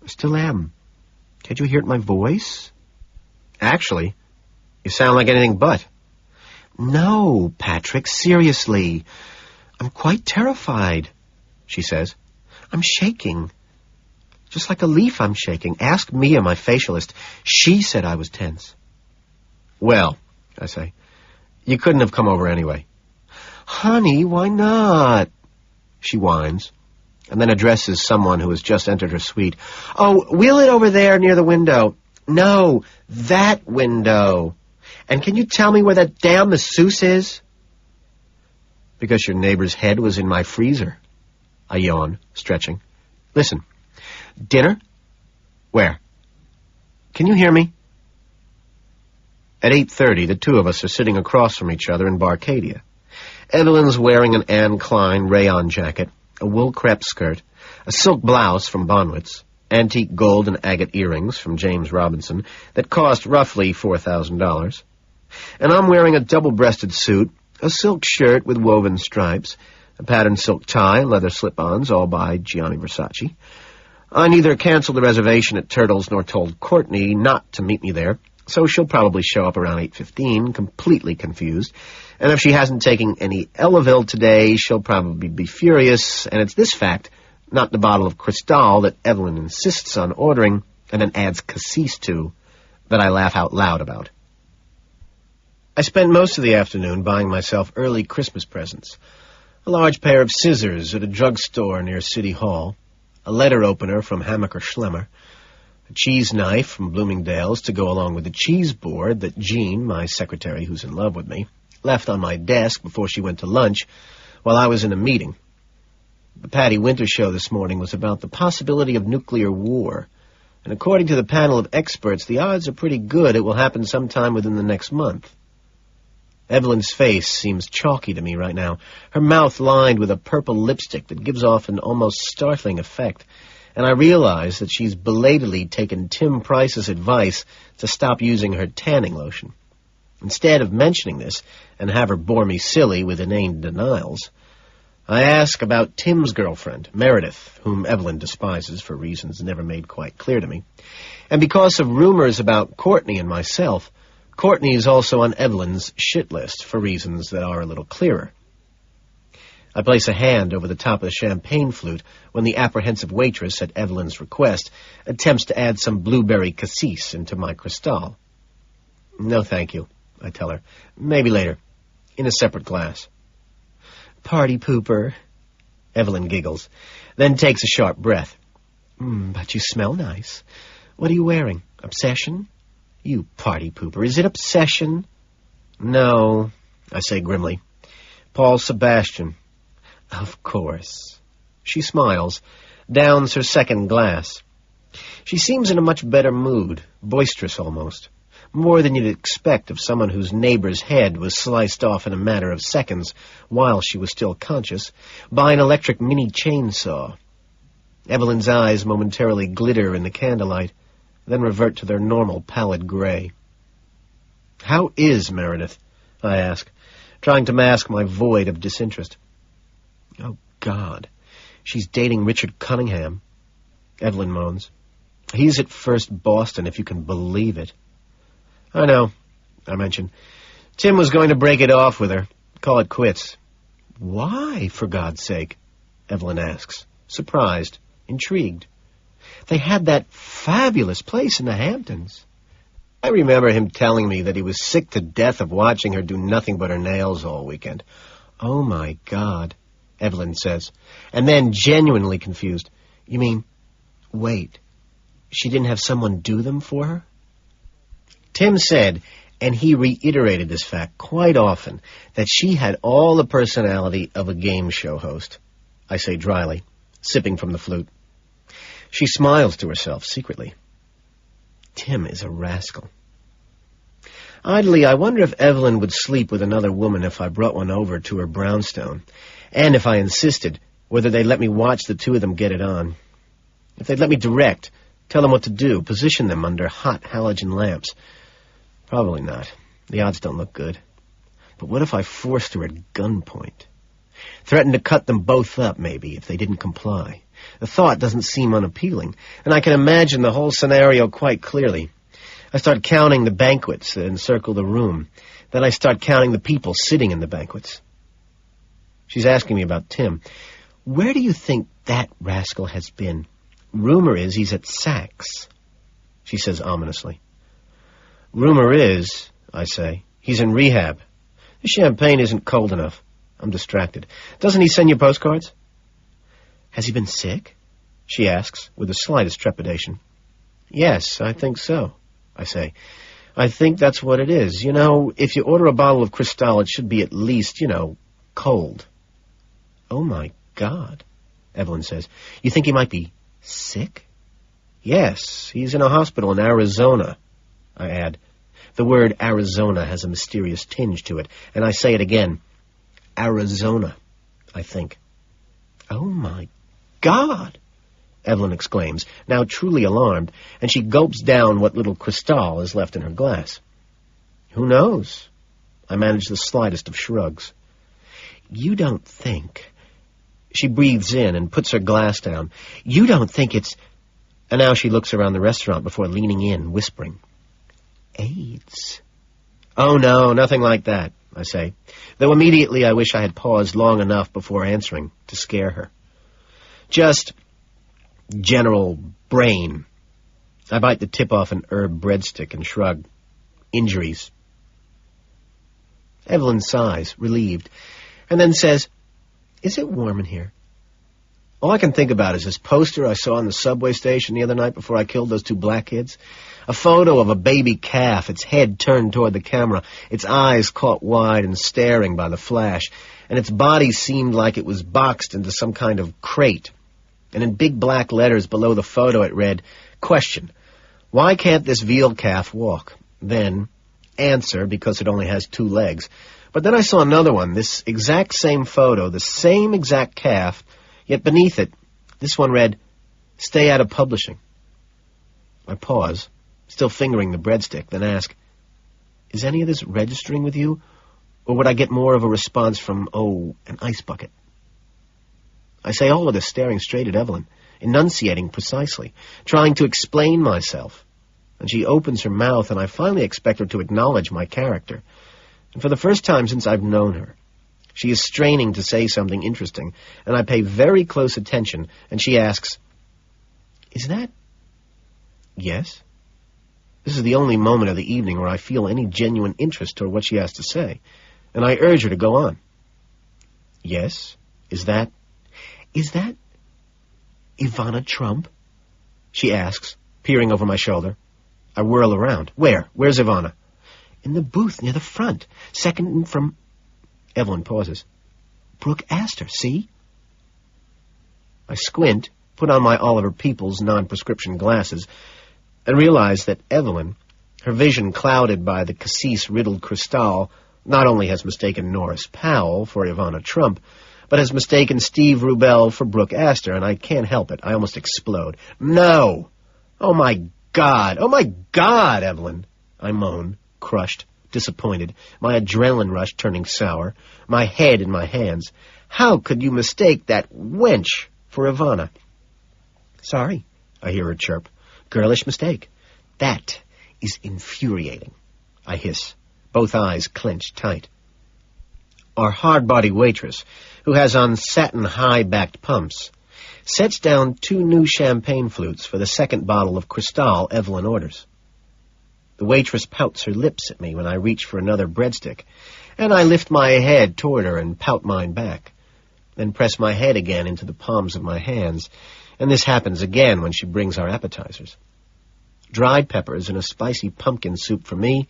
I still am. Can't you hear it in my voice? Actually, you sound like anything but. No, Patrick, seriously. I'm quite terrified, she says. I'm shaking. Just like a leaf I'm shaking. Ask Mia, my facialist. She said I was tense. Well, I say, you couldn't have come over anyway. Honey, why not? She whines, and then addresses someone who has just entered her suite. Oh, wheel it over there near the window. No, that window. And can you tell me where that damn masseuse is? Because your neighbor's head was in my freezer. I yawn, stretching. Listen, dinner? Where? Can you hear me? At 8:30, the two of us are sitting across from each other in Barcadia. Evelyn's wearing an Anne Klein rayon jacket, a wool crepe skirt, a silk blouse from Bonwitz, antique gold and agate earrings from James Robinson that cost roughly $4,000. And I'm wearing a double-breasted suit, a silk shirt with woven stripes, a patterned silk tie and leather slip-ons, all by Gianni Versace. I neither canceled the reservation at Turtle's nor told Courtney not to meet me there, so she'll probably show up around 8:15, completely confused. And if she hasn't taken any Ellaville today, she'll probably be furious, and it's this fact, not the bottle of Cristal that Evelyn insists on ordering and then adds cassis to, that I laugh out loud about. I spent most of the afternoon buying myself early Christmas presents. A large pair of scissors at a drugstore near City Hall, a letter opener from Hammacher Schlemmer, a cheese knife from Bloomingdale's to go along with the cheese board that Jean, my secretary who's in love with me, left on my desk before she went to lunch while I was in a meeting. The Patty Winter show this morning was about the possibility of nuclear war, and according to the panel of experts, the odds are pretty good it will happen sometime within the next month. Evelyn's face seems chalky to me right now, her mouth lined with a purple lipstick that gives off an almost startling effect, and I realize that she's belatedly taken Tim Price's advice to stop using her tanning lotion. Instead of mentioning this and have her bore me silly with inane denials, I ask about Tim's girlfriend, Meredith, whom Evelyn despises for reasons never made quite clear to me. And because of rumors about Courtney and myself, Courtney is also on Evelyn's shit list for reasons that are a little clearer. I place a hand over the top of the champagne flute when the apprehensive waitress, at Evelyn's request, attempts to add some blueberry cassis into my Cristal. No, thank you, I tell her. Maybe later, in a separate glass. Party pooper, Evelyn giggles, then takes a sharp breath. But you smell nice. What are you wearing? Obsession? You party pooper. Is it obsession? No, I say grimly. Paul Sebastian. Of course. She smiles, downs her second glass. She seems in a much better mood, boisterous almost. More than you'd expect of someone whose neighbor's head was sliced off in a matter of seconds while she was still conscious by an electric mini chainsaw. Evelyn's eyes momentarily glitter in the candlelight, then revert to their normal pallid gray. How is Meredith? I ask, trying to mask my void of disinterest. Oh, God. She's dating Richard Cunningham, Evelyn moans. He's at First Boston, if you can believe it. I know, I mention. Tim was going to break it off with her, call it quits. Why, for God's sake? Evelyn asks, surprised, intrigued. They had that fabulous place in the Hamptons. I remember him telling me that he was sick to death of watching her do nothing but her nails all weekend. Oh, my God, Evelyn says, and then genuinely confused. You mean, wait, she didn't have someone do them for her? Tim said, and he reiterated this fact quite often, that she had all the personality of a game show host. I say dryly, sipping from the flute. She smiles to herself secretly. Tim is a rascal. Idly, I wonder if Evelyn would sleep with another woman if I brought one over to her brownstone, and if I insisted, whether they'd let me watch the two of them get it on. If they'd let me direct, tell them what to do, position them under hot halogen lamps. Probably not. The odds don't look good. But what if I forced her at gunpoint? Threatened to cut them both up, maybe, if they didn't comply. The thought doesn't seem unappealing, and I can imagine the whole scenario quite clearly. I start counting the banquets that encircle the room. Then I start counting the people sitting in the banquets. She's asking me about Tim. Where do you think that rascal has been? Rumor is he's at Saks, she says ominously. Rumor is, I say, he's in rehab. The champagne isn't cold enough. I'm distracted. Doesn't he send you postcards? Has he been sick? She asks, with the slightest trepidation. Yes, I think so, I say. I think that's what it is. You know, if you order a bottle of Cristal, it should be at least, cold. Oh, my God, Evelyn says. You think he might be sick? Yes, he's in a hospital in Arizona, I add. The word Arizona has a mysterious tinge to it, and I say it again. Arizona, I think. Oh, my God, Evelyn exclaims, now truly alarmed, and she gulps down what little Cristal is left in her glass. Who knows? I manage the slightest of shrugs. You don't think... She breathes in and puts her glass down. You don't think it's... And now she looks around the restaurant before leaning in, whispering. AIDS. Oh, no, nothing like that, I say, though immediately I wish I had paused long enough before answering to scare her. Just general brain. I bite the tip off an herb breadstick and shrug. Injuries. Evelyn sighs, relieved, and then says, Is it warm in here? All I can think about is this poster I saw on the subway station the other night before I killed those two black kids. A photo of a baby calf, its head turned toward the camera, its eyes caught wide and staring by the flash, and its body seemed like it was boxed into some kind of crate. And in big black letters below the photo it read, Question, why can't this veal calf walk? Then, answer, because it only has 2 legs. But then I saw another one, this exact same photo, the same exact calf, yet beneath it, this one read, Stay out of publishing. I pause, still fingering the breadstick, then ask, Is any of this registering with you? Or would I get more of a response from, an ice bucket? I say all of this staring straight at Evelyn, enunciating precisely, trying to explain myself. And she opens her mouth, and I finally expect her to acknowledge my character. And for the first time since I've known her, she is straining to say something interesting, and I pay very close attention, and she asks, Is that... Yes? This is the only moment of the evening where I feel any genuine interest toward what she has to say, and I urge her to go on. Yes? Is that Ivana Trump? She asks, peering over my shoulder. I whirl around. Where? Where's Ivana? In the booth near the front, second from... Evelyn pauses. Brooke Astor, see? I squint, put on my Oliver Peoples non-prescription glasses, and realize that Evelyn, her vision clouded by the cassis-riddled Cristal, not only has mistaken Norris Powell for Ivana Trump, but has mistaken Steve Rubel for Brooke Astor, and I can't help it. I almost explode. No! Oh, my God! Oh, my God, Evelyn! I moan, crushed, disappointed, my adrenaline rush turning sour, my head in my hands. How could you mistake that wench for Ivana? Sorry, I hear her chirp. Girlish mistake. That is infuriating, I hiss, both eyes clenched tight. Our hard-body waitress, who has on satin high-backed pumps, sets down 2 new champagne flutes for the second bottle of Cristal Evelyn orders. The waitress pouts her lips at me when I reach for another breadstick, and I lift my head toward her and pout mine back, then press my head again into the palms of my hands, and this happens again when she brings our appetizers. Dried peppers and a spicy pumpkin soup for me,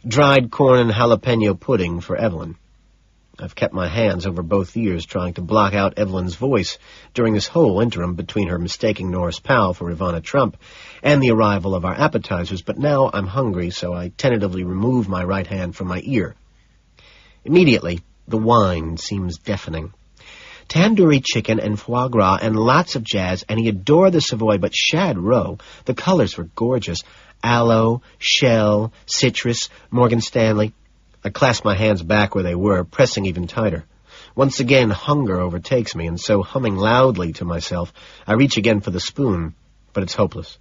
dried corn and jalapeno pudding for Evelyn. I've kept my hands over both ears trying to block out Evelyn's voice during this whole interim between her mistaking Norris Powell for Ivana Trump and the arrival of our appetizers, but now I'm hungry, so I tentatively remove my right hand from my ear. Immediately, the wine seems deafening. Tandoori chicken and foie gras and lots of jazz, and he adored the Savoy, but shad roe, the colors were gorgeous. Aloe, shell, citrus, Morgan Stanley. I clasped my hands back where they were, pressing even tighter. Once again, hunger overtakes me, and so, humming loudly to myself, I reach again for the spoon, but it's hopeless.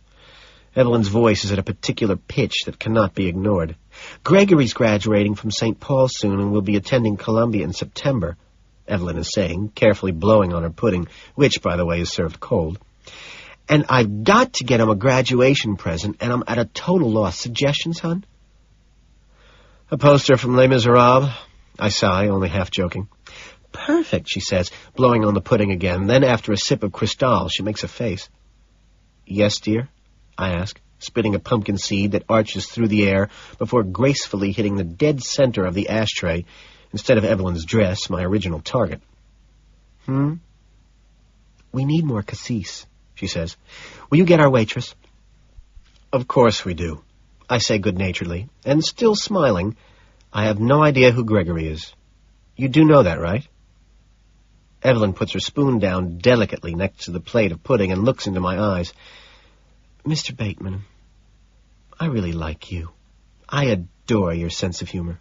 Evelyn's voice is at a particular pitch that cannot be ignored. "Gregory's graduating from St. Paul soon and will be attending Columbia in September," Evelyn is saying, carefully blowing on her pudding, which, by the way, is served cold. "And I've got to get him a graduation present, and I'm at a total loss. Suggestions, hon?" "A poster from Les Miserables," I sigh, only half joking. "Perfect," she says, blowing on the pudding again. Then, after a sip of Cristal, she makes a face. "Yes, dear?" I ask, spitting a pumpkin seed that arches through the air before gracefully hitting the dead center of the ashtray instead of Evelyn's dress, my original target. "We need more cassis," she says. "Will you get our waitress?" "Of course we do," I say good-naturedly, and still smiling. I have no idea who Gregory is. You do know that, right? Evelyn puts her spoon down delicately next to the plate of pudding and looks into my eyes. "Mr. Bateman, I really like you. I adore your sense of humor."